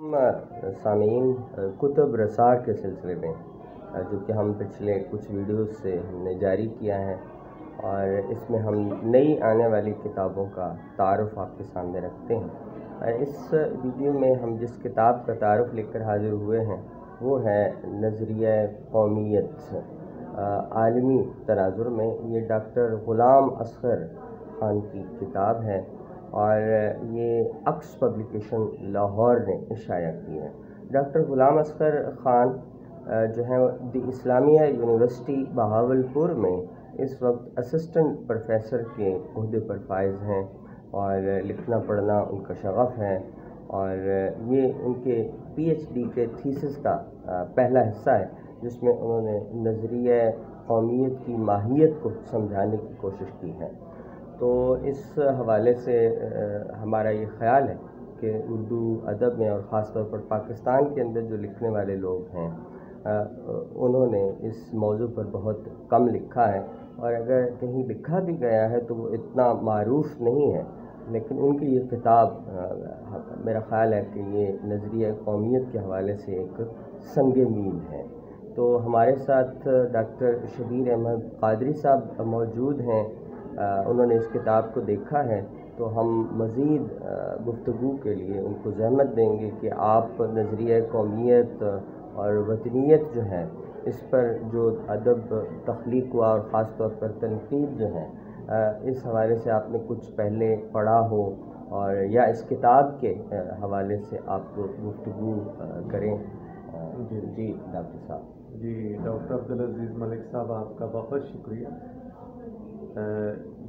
सामीन कुतुब रसार के सिलसिले में जो कि हम पिछले कुछ वीडियोस से हमने जारी किया है और इसमें हम नई आने वाली किताबों का तारुफ़ आपके सामने रखते हैं। इस वीडियो में हम जिस किताब का तारुफ़ लेकर हाज़िर हुए हैं वो है नज़रिया कौमियत आलमी तनाज़ुर में। ये डॉक्टर ग़ुलाम असग़र ख़ान की किताब है और ये अक्स पब्लिकेशन लाहौर ने शाया की है। डॉक्टर ग़ुलाम असग़र ख़ान जो है द इस्लामिया यूनिवर्सिटी बहावलपुर में इस वक्त असिस्टेंट प्रोफेसर के ओहदे पर फाइज़ हैं और लिखना पढ़ना उनका शग़फ़ है और ये उनके पीएचडी के थीसिस का पहला हिस्सा है जिसमें उन्होंने नज़रिया कौमियत की माहियत को समझाने की कोशिश की है। तो इस हवाले से हमारा ये ख़्याल है कि उर्दू अदब में और ख़ास तौर पर पाकिस्तान के अंदर जो लिखने वाले लोग हैं उन्होंने इस मौजू पर बहुत कम लिखा है और अगर कहीं लिखा भी गया है तो वो इतना मारूफ़ नहीं है। लेकिन उनकी ये किताब मेरा ख़्याल है कि ये नज़रिया कौमियत के हवाले से एक संगे मील है। तो हमारे साथ डॉक्टर शबीर अहमद क़ादरी साहब मौजूद हैं। उन्होंने इस किताब को देखा है तो हम मज़ीद गुफ्तगू के लिए उनको ज़हमत देंगे कि आप नज़रिया कौमियत और वतनीयत जो है इस पर जो अदब तख्लीक हुआ और ख़ास तौर पर तनकीद जो है इस हवाले से आपने कुछ पहले पढ़ा हो और या इस किताब के हवाले से आप गुफ्तगू करें। जी डॉक्टर साहब। जी डॉक्टर अब्दुल अज़ीज़ मलिक साहब, आपका बहुत शुक्रिया।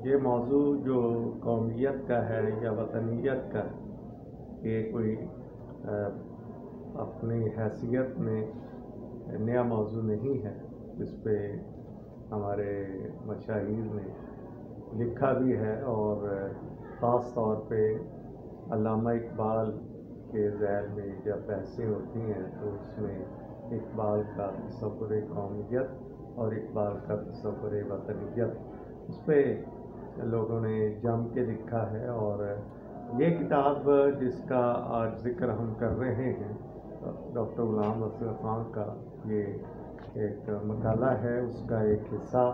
ये मौजू जो कौमियत का है या वतनीयत का, ये कोई अपनी हैसियत में नया मौजू नहीं है। इस पे हमारे मशाहिर ने लिखा भी है और ख़ास तौर पे अल्लामा इकबाल के ज़ैल में जब बहसें होती हैं तो उसमें इकबाल का तसव्वुर कौमियत और इकबाल का तसव्वुर वतनीयत उस पर लोगों ने जम के लिखा है। और ये किताब जिसका आज ज़िक्र हम कर रहे हैं डॉक्टर ग़ुलाम असग़र ख़ान का, ये एक मकाला है, उसका एक हिस्सा।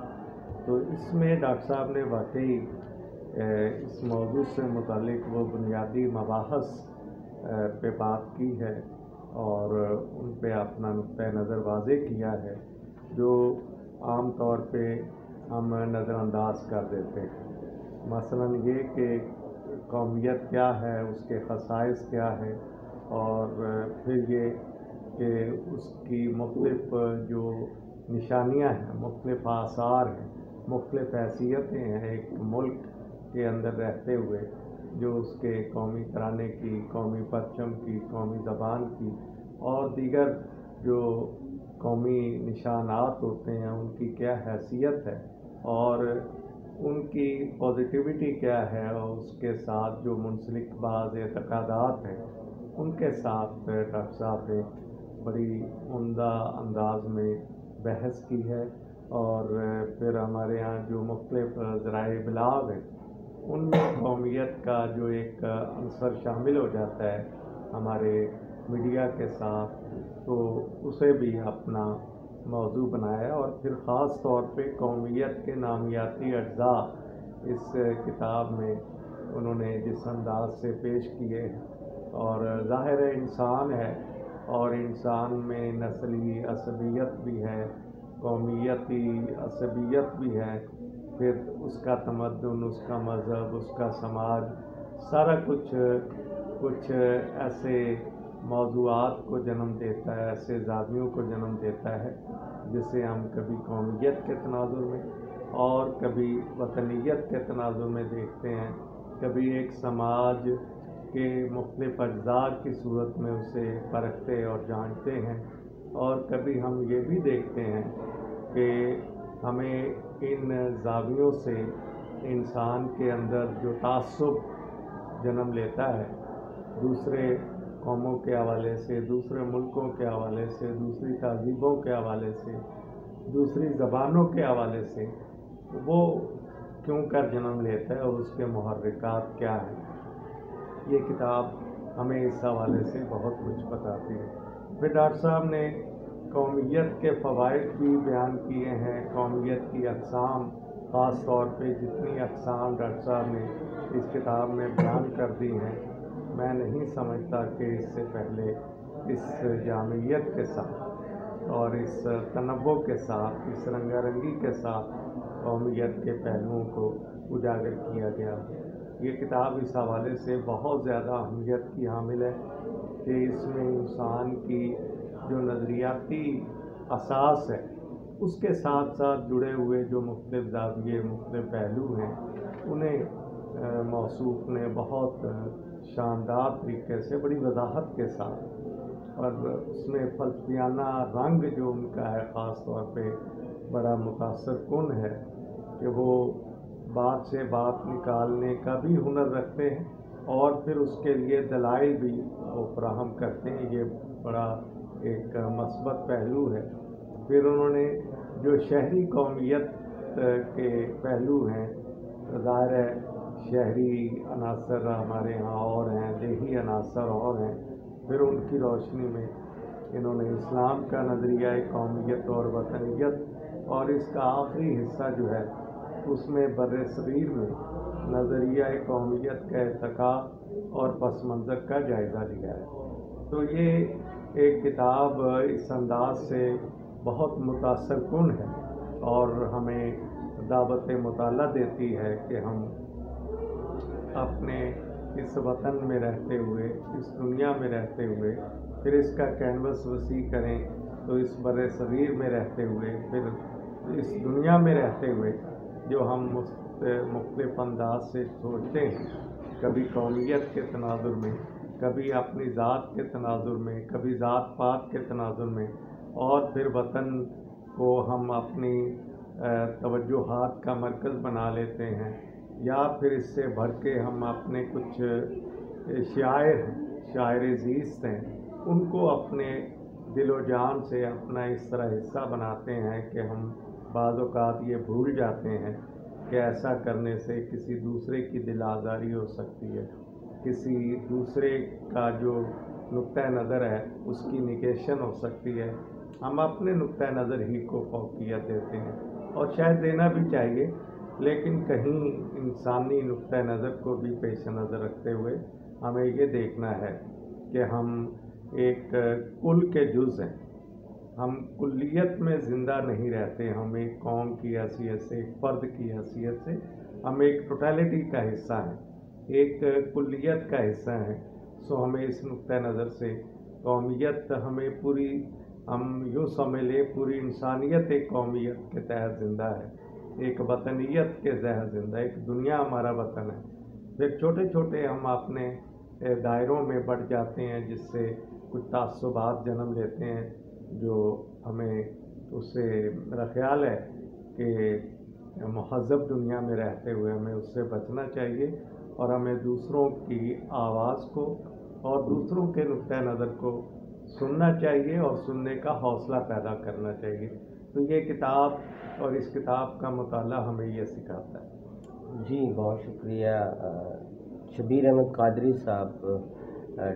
तो इसमें डॉक्टर साहब ने वाकई इस मौजू से मुतालिक वो बुनियादी मबाहस पे बात की है और उन पे अपना नुक्ता नज़र वाज़े किया है जो आम तौर पे हम नज़रअंदाज कर देते हैं। मसलन ये कि कौमियत क्या है, उसके ख़साइस क्या है और फिर ये कि उसकी मुख्तलिफ़ जो निशानियाँ हैं, मुख्तलिफ़ आसार हैं, मुख्तलिफ़ हैसियतें हैं एक मुल्क के अंदर रहते हुए, जो उसके कौमी तराने की, कौमी परचम की, कौमी ज़बान की और दीगर जो कौमी निशानात होते हैं उनकी क्या हैसियत है और उनकी पॉजिटिविटी क्या है और उसके साथ जो मुंसलिक बाज़ एतक़ादात हैं उनके साथ डॉक्टर साहब ने बड़ी उम्दा अंदाज में बहस की है। और फिर हमारे यहाँ जो मुख्तलिफ़ ज़राए इबलाग हैं उनमें कौमियत का जो एक अंसर शामिल हो जाता है हमारे मीडिया के साथ, तो उसे भी अपना मौजू बनाया और फिर ख़ास तौर पे कौमियत के नामियाती अज्जा इस किताब में उन्होंने जिस अंदाज से पेश किए हैं। और ज़ाहिर है इंसान है और इंसान में नस्ली असबियत भी है, कौमियती असबियत भी है, फिर उसका तमद्दुन, उसका मज़हब, उसका समाज, सारा कुछ ऐसे मौज़ूआत को जन्म देता है, ऐसे ज़ावियों को जन्म देता है जिसे हम कभी कौमियत के तनाज़ुर में और कभी वतनीयत के तनाज़ुर में देखते हैं, कभी एक समाज के मुख्तलिफ़ अज्ज़ा की सूरत में उसे परखते और जानते हैं और कभी हम ये भी देखते हैं कि हमें इन ज़ावियों से इंसान के अंदर जो तासुब जन्म लेता है दूसरे कौमों के हवाले से, दूसरे मुल्कों के हवाले से, दूसरी तहज़ीबों के हवाले से, दूसरी ज़बानों के हवाले से, वो क्यों कर जन्म लेता है और उसके मुहर्रिकात क्या हैं। ये किताब हमें इस हवाले से बहुत कुछ बताती है। फिर डॉक्टर साहब ने कौमियत के फ़वाइद भी बयान किए हैं, कौमियत की अक़साम, ख़ास तौर पे जितनी अक़साम डॉक्टर साहब ने इस किताब में बयान कर दी हैं, मैं नहीं समझता कि इससे पहले इस जामियत के साथ और इस तनव्वुर के साथ, इस रंगारंगी के साथ कौमियत के पहलुओं को उजागर किया गया। ये किताब इस हवाले से बहुत ज़्यादा अहमियत की हामिल है कि इसमें इंसान की जो नज़रियाती असास है, उसके साथ साथ जुड़े हुए जो मुख्तलिफ ज़ाविये, मुख्तलिफ पहलू हैं, उन्हें मौसूफ़ ने बहुत शानदार तरीके से, बड़ी वजाहत के साथ, और उसमें फ़लसफियाना रंग जो उनका है ख़ास तौर पे बड़ा मुतासर कुन है कि वो बात से बात निकालने का भी हुनर रखते हैं और फिर उसके लिए दलाइल भी वो फराहम करते हैं। ये बड़ा एक मस्बत पहलू है। फिर उन्होंने जो शहरी कौमियत के पहलू हैं, ज़ाहिर है शहरी अनासर हमारे यहाँ और हैं, देही अनासर और हैं, फिर उनकी रोशनी में इन्होंने इस्लाम का नज़रिया कौमियत और वतनियत और इसका आखिरी हिस्सा जो है उसमें बर्रे सगीर में नज़रिया कौमियत का इत्तिकाद और पस मंज़र का जायज़ा लिया है। तो ये एक किताब इस अंदाज से बहुत मुतासर कुन है और हमें दावत मुताला देती है कि हम अपने इस वतन में रहते हुए, इस दुनिया में रहते हुए, फिर इसका कैनवस वसी करें तो इस बर्रे सगीर में रहते हुए, फिर इस दुनिया में रहते हुए जो हम मुख्तलिफ अंदाज से सोचते हैं, कभी कौमियत के तनाजुर में, कभी अपनी ज़ात के तनाजुर में, कभी ज़ात पात के तनाजुर में, और फिर वतन को हम अपनी तवज्जुहात का मरकज़ बना लेते हैं, या फिर इससे बढ़ के हम अपने कुछ शायर ज़ीस्त हैं, उनको अपने दिलो जान से अपना इस तरह हिस्सा बनाते हैं कि हम बाज़ औक़ात ये भूल जाते हैं कि ऐसा करने से किसी दूसरे की दिल आज़ारी हो सकती है, किसी दूसरे का जो नुक्ता नज़र है उसकी निगेशन हो सकती है। हम अपने नुक्ता नज़र ही को फौकियत देते हैं और शायद देना भी चाहिए, लेकिन कहीं इंसानी नुक्ता नज़र को भी पेश नज़र रखते हुए हमें ये देखना है कि हम एक कुल के जुज़ हैं, हम कुल्लियत में ज़िंदा नहीं रहते, हम एक कौम की हैसियत से, एक फ़र्द की हैसियत से हम एक टोटलिटी का हिस्सा हैं, एक कुल्लियत का हिस्सा हैं। सो हमें इस नुक्ता नज़र से कौमियत हमें पूरी, हम यूँ समझ लें पूरी इंसानियत एक कौमियत के तहत ज़िंदा है, एक वतनियत के तहत ज़िंदा, एक दुनिया हमारा वतन है। फिर छोटे छोटे हम अपने दायरों में बढ़ जाते हैं, जिससे कुछ तासुबात जन्म लेते हैं, जो हमें उससे मेरा ख़्याल है कि महज़ब दुनिया में रहते हुए हमें उससे बचना चाहिए और हमें दूसरों की आवाज़ को और दूसरों के नुक्ता नज़र को सुनना चाहिए और सुनने का हौसला पैदा करना चाहिए। तो ये किताब और इस किताब का मुताला हमें ये सिखाता है। जी बहुत शुक्रिया शबीर अहमद कादरी साहब,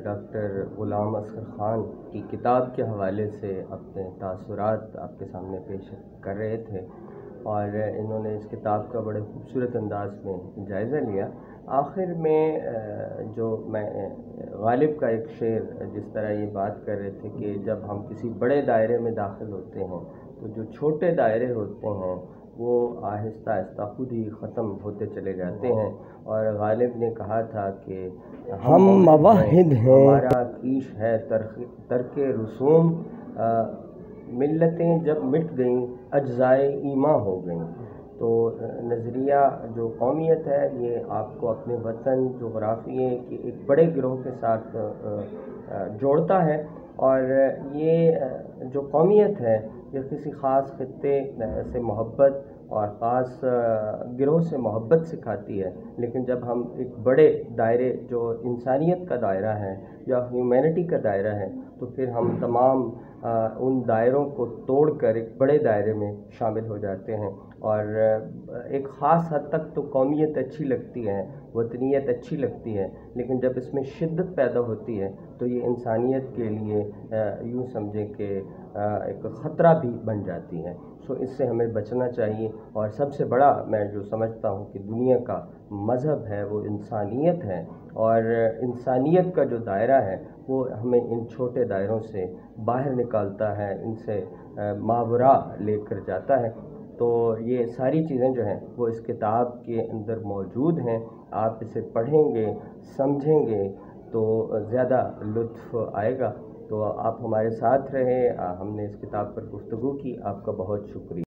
डॉक्टर ग़ुलाम असगर ख़ान की किताब के हवाले से अपने तासुरात आपके सामने पेश कर रहे थे और इन्होंने इस किताब का बड़े खूबसूरत अंदाज में जायज़ा लिया। आखिर में जो मैं गालिब का एक शेर जिस तरह ये बात कर रहे थे कि जब हम किसी बड़े दायरे में दाखिल होते हैं तो जो छोटे दायरे होते हैं वो आहिस्ता आहिस्ता खुद ही ख़त्म होते चले जाते हैं, और गालिब ने कहा था कि हम मवाहिद हैं, हमारा कीश है तरके रसूम, मिल्लतें जब मिट गईं अज्जाए ईमा हो गईं। तो नज़रिया जो कौमियत है ये आपको अपने वतन जोग्राफ़िए के एक बड़े गिरोह के साथ जोड़ता है, और ये जो कौमियत है ये किसी ख़ास खित्ते से मोहब्बत और ख़ास गिरोह से मोहब्बत सिखाती है। लेकिन जब हम एक बड़े दायरे जो इंसानियत का दायरा है या ह्यूमैनिटी का दायरा है तो फिर हम तमाम उन दायरों को तोड़कर एक बड़े दायरे में शामिल हो जाते हैं اور ایک ख़ास حد تک تو قومیت اچھی لگتی ہے، وطنیت اچھی لگتی ہے، لیکن جب اس میں شدت پیدا ہوتی ہے تو یہ انسانیت کے لیے یوں سمجھیں کہ ایک خطرہ بھی بن جاتی ہے۔ اس سے ہمیں بچنا چاہیے، اور سب سے بڑا میں جو سمجھتا ہوں کہ دنیا کا مذہب ہے وہ انسانیت ہے، اور انسانیت کا جو دائرہ ہے وہ ہمیں ان چھوٹے دائروں سے باہر نکالتا ہے، ان سے ماورا لے کر جاتا ہے۔ تو یہ ساری چیزیں جو ہیں وہ اس کتاب کے اندر موجود ہیں، آپ اسے پڑھیں گے، سمجھیں گے تو زیادہ لطف آئے گا۔ تو آپ ہمارے ساتھ رہیں، ہم نے اس کتاب پر گفتگو کی، آپ کا بہت شکریہ۔